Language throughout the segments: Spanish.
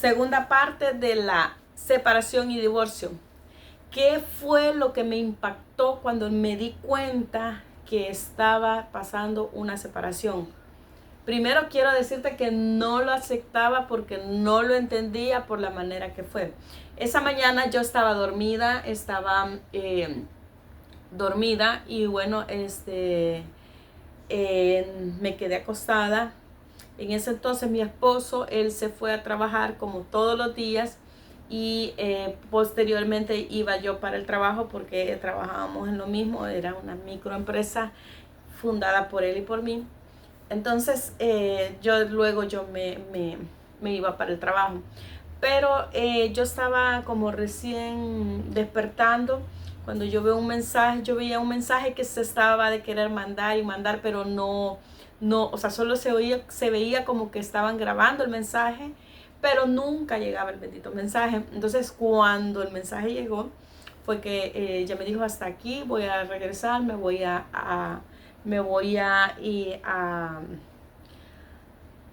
Segunda parte de la separación y divorcio. ¿Qué fue lo que me impactó cuando me di cuenta que estaba pasando una separación? Primero quiero decirte que no lo aceptaba porque no lo entendía por la manera que fue. Esa mañana yo estaba dormida, y bueno, me quedé acostada. En ese entonces mi esposo, él se fue a trabajar como todos los días y posteriormente iba yo para el trabajo porque trabajábamos en lo mismo, era una microempresa fundada por él y por mí. Entonces me iba para el trabajo. Pero yo estaba como recién despertando cuando yo veía un mensaje que se estaba de querer mandar y mandar, pero no, o sea, solo se veía como que estaban grabando el mensaje, pero nunca llegaba el bendito mensaje. Entonces cuando el mensaje llegó, fue que ella me dijo: hasta aquí, voy a regresar, me voy a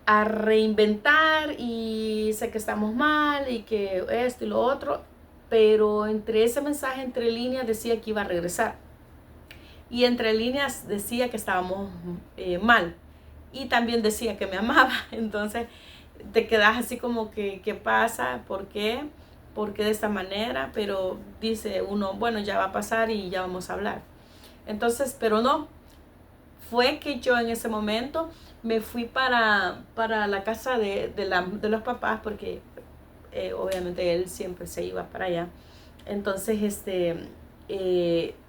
reinventar, y sé que estamos mal y que esto y lo otro, pero entre ese mensaje, entre líneas, decía que iba a regresar, y entre líneas decía que estábamos mal, y también decía que me amaba. Entonces te quedas así como que, ¿qué pasa? ¿Por qué? ¿Por qué de esta manera? Pero dice uno, bueno, ya va a pasar y ya vamos a hablar. Entonces, pero no, fue que yo en ese momento me fui para la casa de los papás, porque obviamente él siempre se iba para allá. Entonces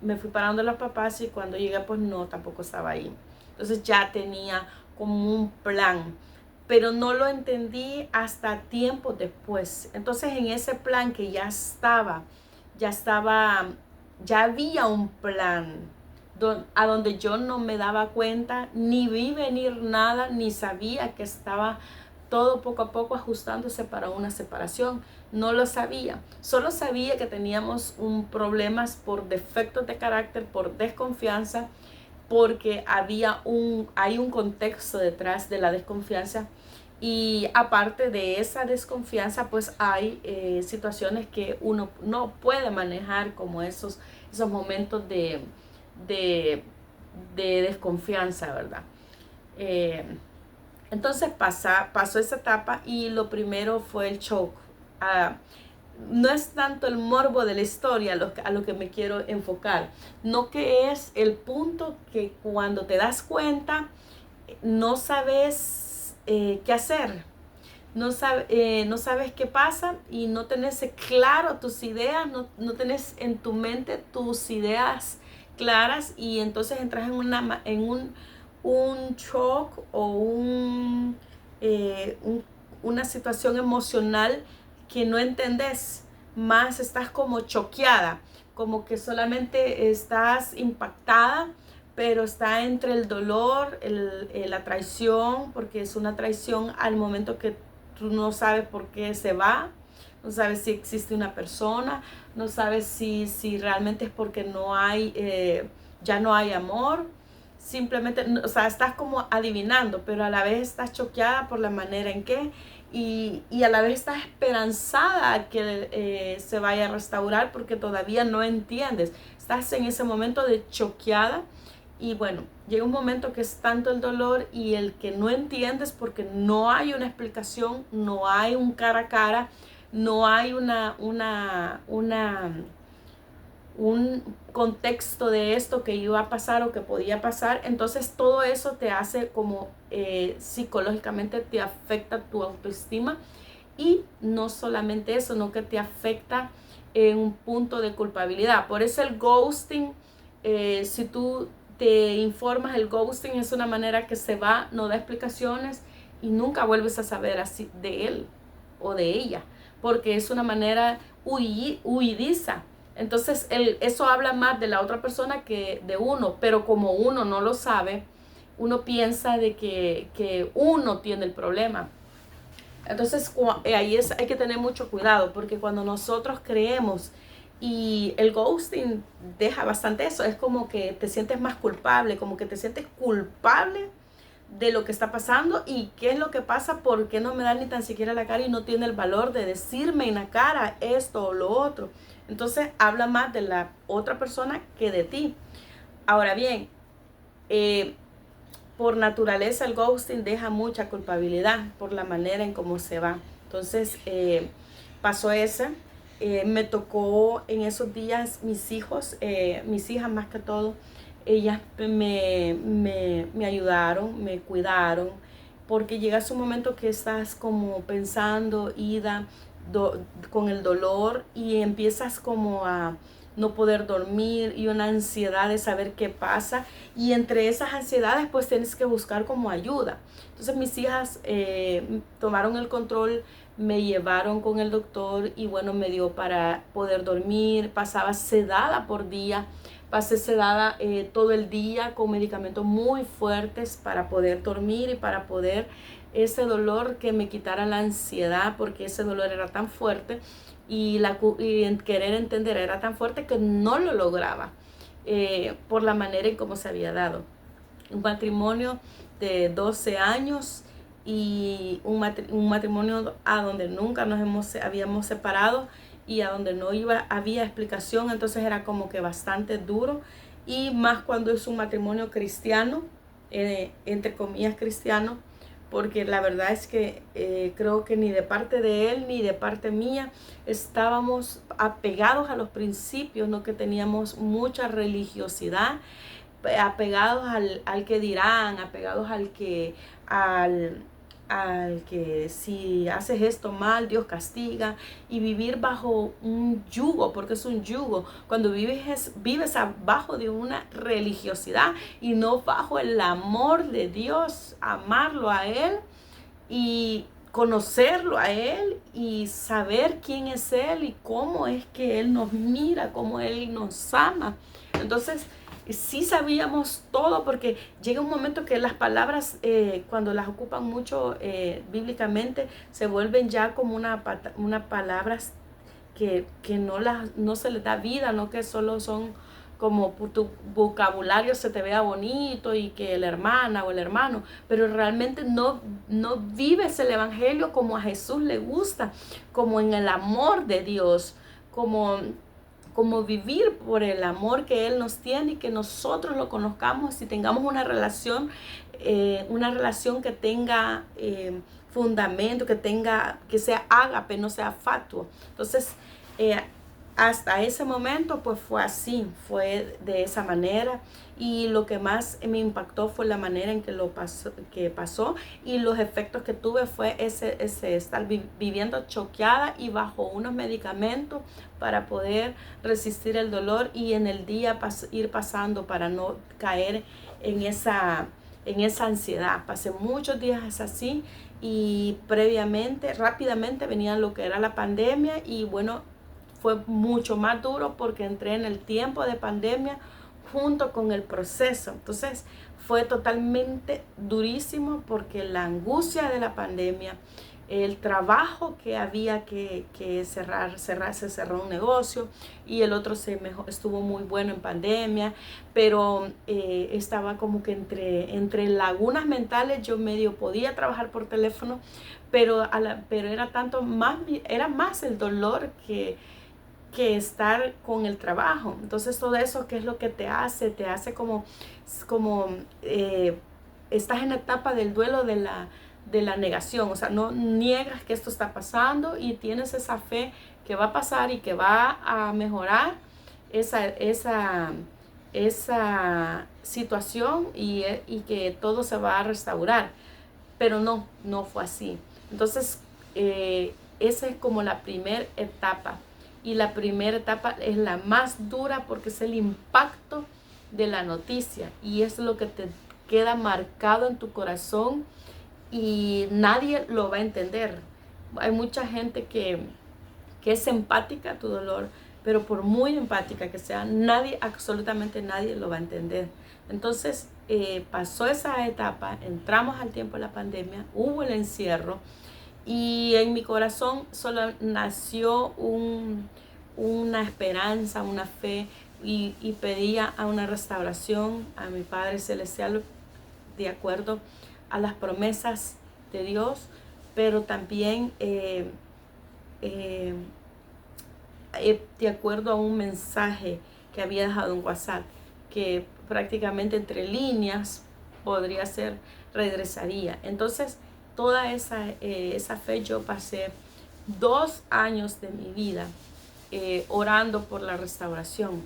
me fui para donde los papás, y cuando llegué pues no, tampoco estaba ahí. Entonces ya tenía como un plan, pero no lo entendí hasta tiempo después. Entonces en ese plan que ya estaba, ya había un plan a donde yo no me daba cuenta, ni vi venir nada, ni sabía que estaba todo poco a poco ajustándose para una separación. No lo sabía. Solo sabía que teníamos problemas por defectos de carácter, por desconfianza, porque hay un contexto detrás de la desconfianza. Y aparte de esa desconfianza, pues hay situaciones que uno no puede manejar, como esos momentos de, de desconfianza, ¿verdad? Eh, entonces pasó esa etapa, y lo primero fue el shock. Ah, no es tanto el morbo de la historia a lo que me quiero enfocar, no, que es el punto que cuando te das cuenta no sabes qué hacer, no sabes qué pasa, y no tenés claro tus ideas, no tenés en tu mente tus ideas claras, y entonces entras un shock o una situación emocional que no entendés, más estás como choqueada, como que solamente estás impactada, pero está entre el dolor, la traición, porque es una traición al momento que tú no sabes por qué se va, no sabes si existe una persona, no sabes si realmente es porque ya no hay amor. Simplemente, o sea, estás como adivinando, pero a la vez estás choqueada por la manera en que, y a la vez estás esperanzada que se vaya a restaurar, porque todavía no entiendes. Estás en ese momento de choqueada. Y bueno, llega un momento que es tanto el dolor y el que no entiendes, porque no hay una explicación, no hay un cara a cara, no hay un contexto de esto que iba a pasar o que podía pasar. Entonces todo eso te hace como psicológicamente te afecta tu autoestima, y no solamente eso, sino que te afecta en un punto de culpabilidad. Por eso el ghosting, si tú te informas, el ghosting es una manera que se va, no da explicaciones, y nunca vuelves a saber así de él o de ella, porque es una manera huidiza. Entonces eso habla más de la otra persona que de uno, pero como uno no lo sabe, uno piensa de que uno tiene el problema. Entonces hay que tener mucho cuidado, porque cuando nosotros creemos, y el ghosting deja bastante eso, es como que te sientes más culpable, como que te sientes culpable de lo que está pasando y qué es lo que pasa, por qué no me da ni tan siquiera la cara y no tiene el valor de decirme en la cara esto o lo otro. Entonces habla más de la otra persona que de ti. Ahora bien, por naturaleza el ghosting deja mucha culpabilidad por la manera en cómo se va. Entonces pasó eso. Me tocó en esos días mis hijos, mis hijas más que todo, ellas me ayudaron, me cuidaron, porque llega su momento que estás como pensando, ida, con el dolor y empiezas como a no poder dormir y una ansiedad de saber qué pasa, y entre esas ansiedades pues tienes que buscar como ayuda. Entonces mis hijas tomaron el control, me llevaron con el doctor y bueno, me dio para poder dormir. Pasaba sedada por día, pasé sedada todo el día con medicamentos muy fuertes para poder dormir y para poder ese dolor que me quitara la ansiedad, porque ese dolor era tan fuerte y en querer entender era tan fuerte que no lo lograba por la manera en cómo se había dado. Un matrimonio de 12 años y un matrimonio a donde nunca habíamos separado y a donde no había explicación, entonces era como que bastante duro, y más cuando es un matrimonio cristiano, entre comillas cristiano, porque la verdad es que creo que ni de parte de él ni de parte mía estábamos apegados a los principios, ¿no? Que teníamos mucha religiosidad, apegados al que dirán, apegados al que si haces esto mal, Dios castiga, y vivir bajo un yugo, porque es un yugo. Cuando vives abajo de una religiosidad y no bajo el amor de Dios, amarlo a Él y conocerlo a Él y saber quién es Él y cómo es que Él nos mira, cómo Él nos ama. Entonces, sí sabíamos todo, porque llega un momento que las palabras, cuando las ocupan mucho bíblicamente, se vuelven ya como una palabras que no se les da vida, no que solo son como tu vocabulario se te vea bonito y que la hermana o el hermano, pero realmente no vives el evangelio como a Jesús le gusta, como en el amor de Dios, como vivir por el amor que Él nos tiene y que nosotros lo conozcamos y tengamos una relación que tenga fundamento, que sea ágape, no sea fatuo. Entonces, hasta ese momento pues fue así, fue de esa manera, y lo que más me impactó fue la manera en que pasó y los efectos que tuve fue ese estar viviendo choqueada y bajo unos medicamentos para poder resistir el dolor, y en el día ir pasando para no caer en esa ansiedad. Pasé muchos días así, y rápidamente venía lo que era la pandemia, y bueno, fue mucho más duro porque entré en el tiempo de pandemia junto con el proceso. Entonces fue totalmente durísimo, porque la angustia de la pandemia, el trabajo que había que cerrar, se cerró un negocio y el otro estuvo muy bueno en pandemia, pero estaba como que entre lagunas mentales. Yo medio podía trabajar por teléfono, pero era más el dolor que estar con el trabajo. Entonces todo eso, ¿qué es lo que te hace? Te hace como estás en la etapa del duelo de la negación. O sea, no niegas que esto está pasando y tienes esa fe que va a pasar y que va a mejorar esa situación, y que todo se va a restaurar. Pero no fue así. Entonces, esa es como la primera etapa. Y la primera etapa es la más dura, porque es el impacto de la noticia. Y es lo que te queda marcado en tu corazón y nadie lo va a entender. Hay mucha gente que es empática a tu dolor, pero por muy empática que sea, absolutamente nadie lo va a entender. Entonces pasó esa etapa, entramos al tiempo de la pandemia, hubo el encierro, y en mi corazón solo nació una esperanza, una fe, y pedía a una restauración a mi Padre Celestial de acuerdo a las promesas de Dios, pero también de acuerdo a un mensaje que había dejado en WhatsApp, que prácticamente entre líneas podría ser regresaría. Entonces, toda esa fe yo pasé 2 años de mi vida orando por la restauración.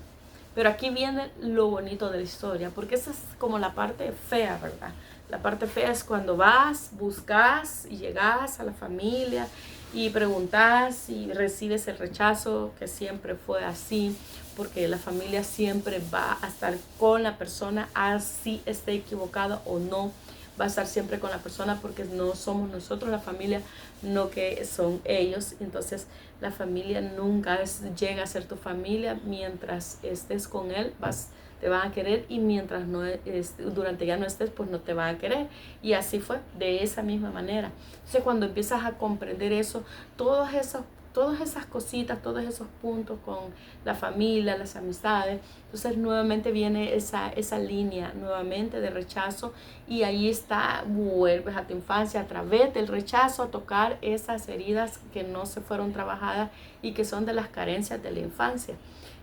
Pero aquí viene lo bonito de la historia, porque esa es como la parte fea, ¿verdad? La parte fea es cuando vas, buscas y llegas a la familia y preguntas y recibes el rechazo, que siempre fue así, porque la familia siempre va a estar con la persona, así esté equivocada o no, va a estar siempre con la persona, porque no somos nosotros la familia, no que son ellos. Entonces la familia nunca llega a ser tu familia. Mientras estés con él te van a querer, y mientras no durante ya no estés, pues no te van a querer. Y así fue, de esa misma manera. Entonces cuando empiezas a comprender eso, todas esas cositas, todos esos puntos con la familia, las amistades, entonces nuevamente viene esa línea nuevamente de rechazo, y ahí vuelves a tu infancia a través del rechazo a tocar esas heridas que no se fueron trabajadas y que son de las carencias de la infancia,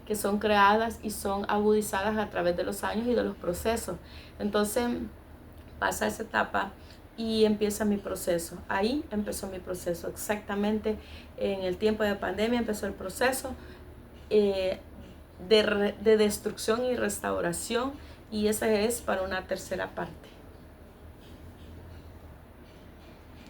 que son creadas y son agudizadas a través de los años y de los procesos. Entonces pasa esa etapa y empieza mi proceso. Ahí empezó mi proceso, exactamente en el tiempo de pandemia empezó el proceso de destrucción y restauración, y esa es para una tercera parte.